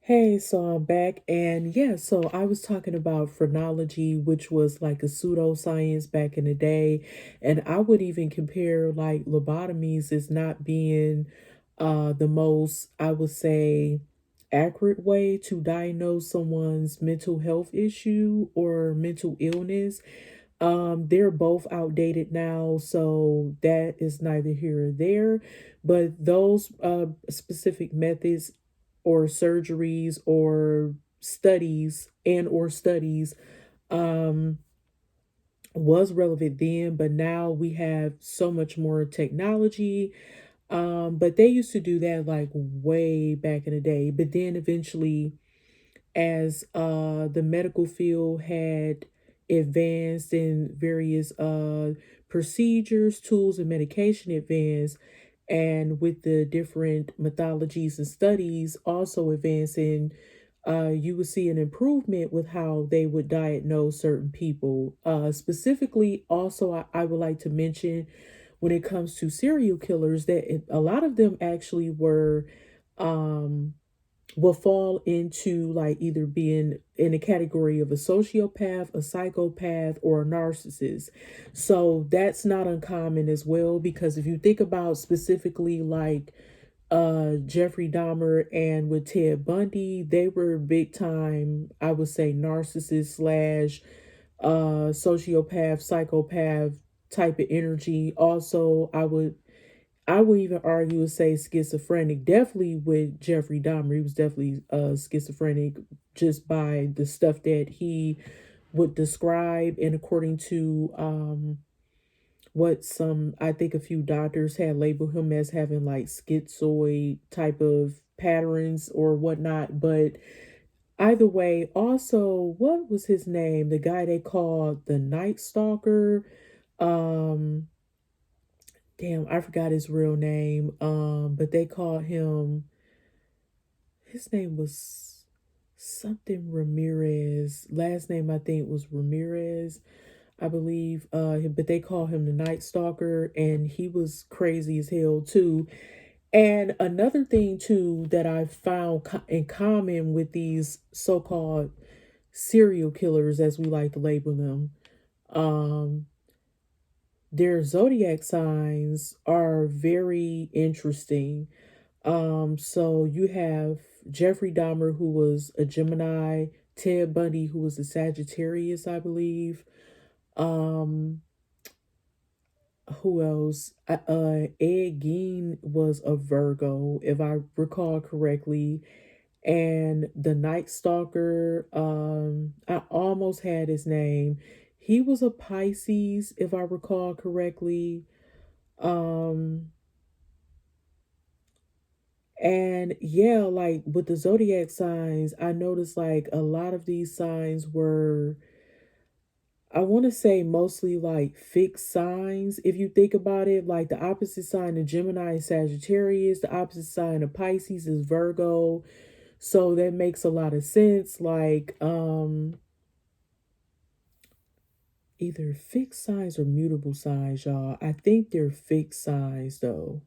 Hey, so I'm back, and yeah, so I was talking about phrenology, which was like a pseudoscience back in the day, and I would even compare like lobotomies as not being the most, I would say, accurate way to diagnose someone's mental health issue or mental illness. They're both outdated now, so that is neither here or there. But those specific methods or surgeries or studies um was relevant then, but now we have so much more technology. But they used to do that like way back in the day. But then eventually, as the medical field had advanced in various procedures, tools, and medication advanced, and with the different mythologies and studies also advancing, you would see an improvement with how they would diagnose certain people. Specifically, also, I would like to mention when it comes to serial killers that a lot of them actually were. Um, will fall into like either being in a category of a sociopath, a psychopath, or a narcissist. So that's not uncommon as well, because if you think about specifically like Jeffrey Dahmer and with Ted Bundy, they were big time, I would say, narcissist slash sociopath, psychopath type of energy. Also, I would even argue and say schizophrenic. Definitely with Jeffrey Dahmer, he was definitely schizophrenic just by the stuff that he would describe, and according to what some, I think a few doctors had labeled him as having like schizoid type of patterns or whatnot. But either way, also, what was his name? The guy they called the Night Stalker. Um, Damn, I forgot his real name. But they called him, his name was something Ramirez. Last name I think was Ramirez, I believe. But they call him the Night Stalker, and he was crazy as hell too. And another thing too that I found in common with these so-called serial killers, as we like to label them, um, their zodiac signs are very interesting. So you have Jeffrey Dahmer, who was a Gemini, Ted Bundy, who was a Sagittarius, I believe. Um, who else? Ed Gein was a Virgo, if I recall correctly. And the Night Stalker, I almost had his name. He was a Pisces, if I recall correctly. Um, And yeah, like with the zodiac signs, I noticed like a lot of these signs were, I want to say, mostly like fixed signs. If you think about it, like the opposite sign of Gemini is Sagittarius, the opposite sign of Pisces is Virgo. So that makes a lot of sense. Like, either fixed signs or mutable signs, y'all. I think they're fixed signs though,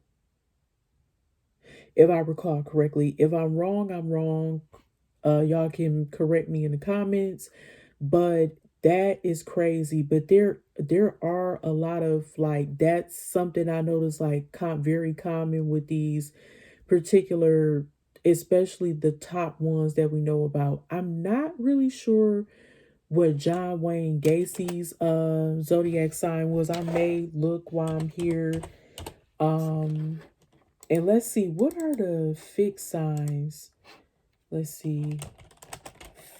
if I recall correctly. If I'm wrong, I'm wrong. Y'all can correct me in the comments, but that is crazy. But there are a lot of like, that's something I noticed like very common with these particular, especially the top ones that we know about. I'm not really sure what John Wayne Gacy's zodiac sign was. I may look while I'm here. Um and let's see, what are the fixed signs? Let's see.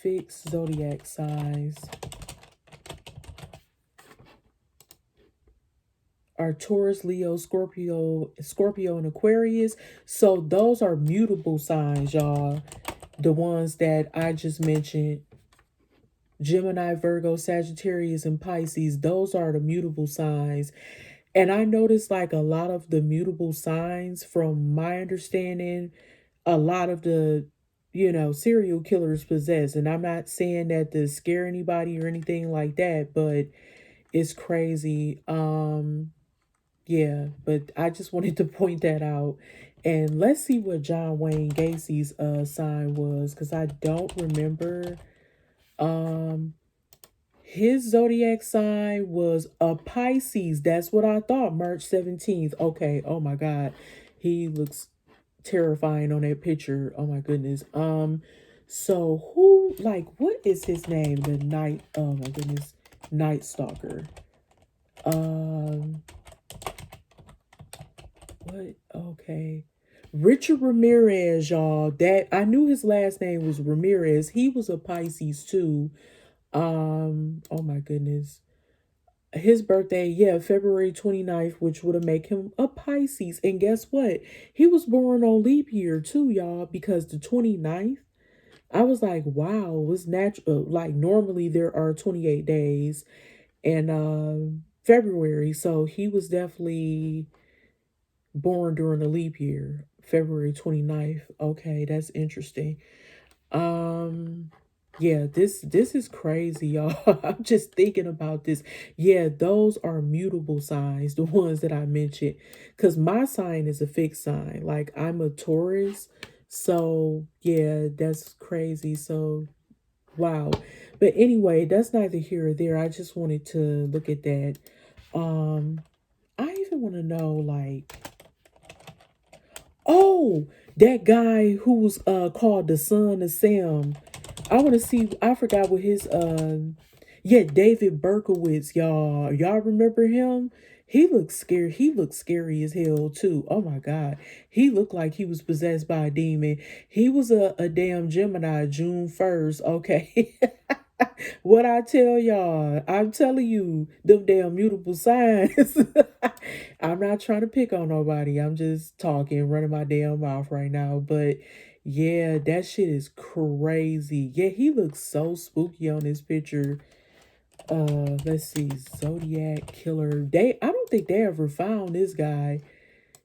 Fixed zodiac signs are Taurus, Leo, Scorpio, and Aquarius. So those are mutable signs, y'all. The ones that I just mentioned, Gemini, Virgo, Sagittarius, and Pisces, those are the mutable signs. And I noticed like a lot of the mutable signs, from my understanding, a lot of the, serial killers possess. And I'm not saying that to scare anybody or anything like that, but it's crazy. Yeah, but I just wanted to point that out. And let's see what John Wayne Gacy's sign was, because I don't remember. Um his zodiac sign was a Pisces. That's what I thought. March 17th. Okay. Oh my God. He looks terrifying on that picture. Oh my goodness. So who, like, what is his name? The night, oh my goodness. Night Stalker. Um what? Okay. Richard Ramirez, y'all. That I knew his last name was Ramirez. He was a Pisces too. Oh my goodness. His birthday, yeah, February 29th, which would have make him a Pisces. And guess what? He was born on leap year too, y'all, because the 29th, I was like, wow, it was natural. Like normally there are 28 days in February. So he was definitely born during a leap year, February 29th. Okay, that's interesting. Um, yeah, this is crazy, y'all. I'm just thinking about this. Yeah, those are mutable signs, the ones that I mentioned. Because my sign is a fixed sign. Like I'm a Taurus. So yeah, that's crazy. So wow. But anyway, that's neither here or there. I just wanted to look at that. Um, I even want to know like, oh, that guy who was called the son of Sam. I want to see. I forgot what his yeah, David Berkowitz, y'all. Y'all remember him? He looked scary. He looked scary as hell too. Oh my God. He looked like he was possessed by a demon. He was a damn Gemini, June 1st. Okay. What I tell y'all, I'm telling you, them damn mutable signs. I'm not trying to pick on nobody. I'm just talking, running my damn mouth right now. But yeah, that shit is crazy. Yeah, he looks so spooky on this picture. Let's see, Zodiac Killer. I don't think they ever found this guy.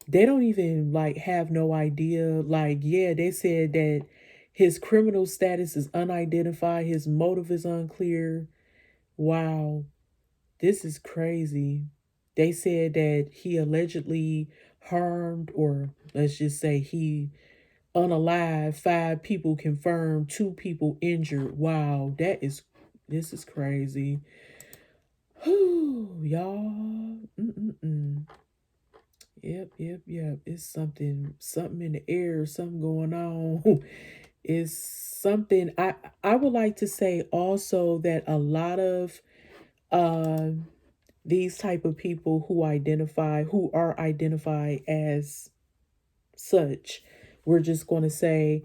They don't even like have no idea. Like, yeah, they said that his criminal status is unidentified, his motive is unclear. Wow, this is crazy. They said that he allegedly harmed, or let's just say he unalive 5 people confirmed, 2 people injured. Wow, this is crazy. Whew, y'all. Mm-mm-mm. Yep. It's something in the air, something going on. It's something I would like to say also that a lot of um these type of people who are identified as such, we're just going to say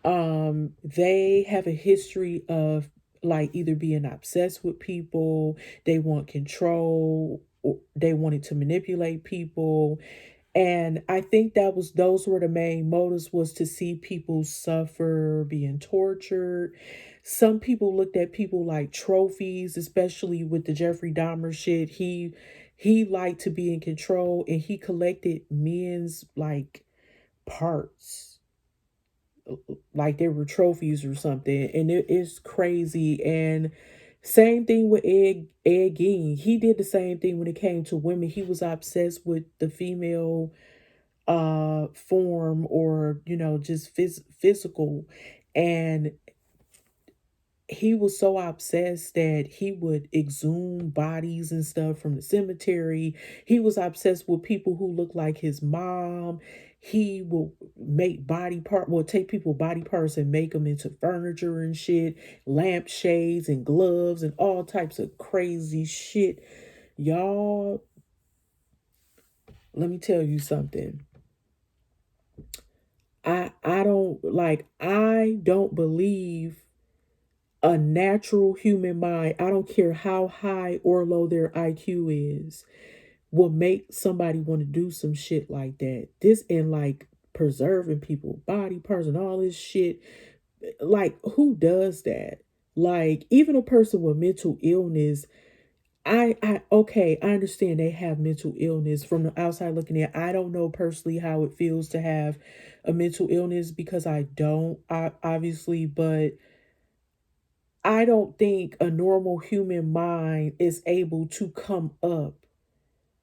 they have a history of like either being obsessed with people, they want control, or they wanted to manipulate people. And I think those were the main motives, was to see people suffer, being tortured. Some people looked at people like trophies, especially with the Jeffrey Dahmer shit. He liked to be in control, and he collected men's like parts, like they were trophies or something. And it is crazy. And same thing with Ed Gein. He did the same thing when it came to women. He was obsessed with the female form, or just physical. And he was so obsessed that he would exhume bodies and stuff from the cemetery. He was obsessed with people who looked like his mom. He will take people body parts and make them into furniture and shit, lampshades and gloves and all types of crazy shit. Y'all, let me tell you something. I don't believe a natural human mind, I don't care how high or low their IQ is, will make somebody want to do some shit like that. This, and like preserving people body parts and all this shit. Like, who does that? Like, even a person with mental illness, I okay, I understand they have mental illness from the outside looking in. I don't know personally how it feels to have a mental illness, because I don't, obviously, but I don't think a normal human mind is able to come up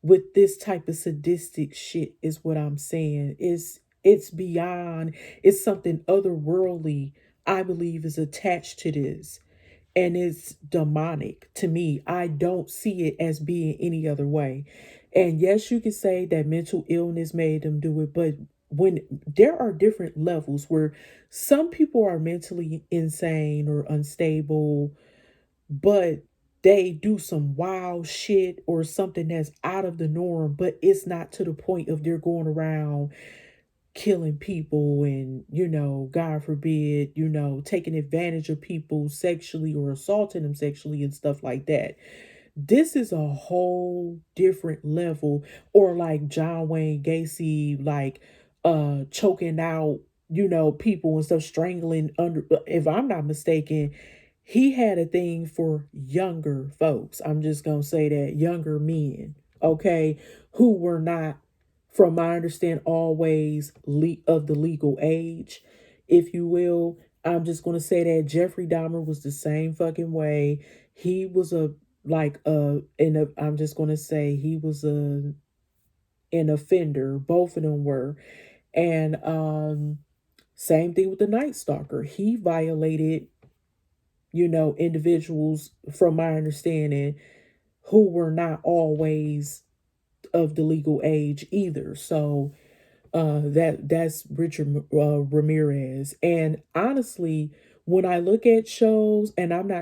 with this type of sadistic shit, is what I'm saying. Is It's beyond, it's something otherworldly, I believe, is attached to this. And it's demonic to me. I don't see it as being any other way. And yes, you can say that mental illness made them do it, but when there are different levels where some people are mentally insane or unstable, but they do some wild shit or something that's out of the norm, but it's not to the point of they're going around killing people and, God forbid, taking advantage of people sexually or assaulting them sexually and stuff like that. This is a whole different level. Or like John Wayne Gacy, like choking out, people and stuff, strangling under, if I'm not mistaken, he had a thing for younger folks. I'm just gonna say that, younger men, okay, who were not, from my understand, always of the legal age, if you will. I'm just gonna say that Jeffrey Dahmer was the same fucking way. He was a like in a I'm just gonna say he was an offender. Both of them were. And same thing with the Night Stalker. He violated, individuals, from my understanding, who were not always of the legal age either. So that's Richard Ramirez. And honestly, when I look at shows, and I'm not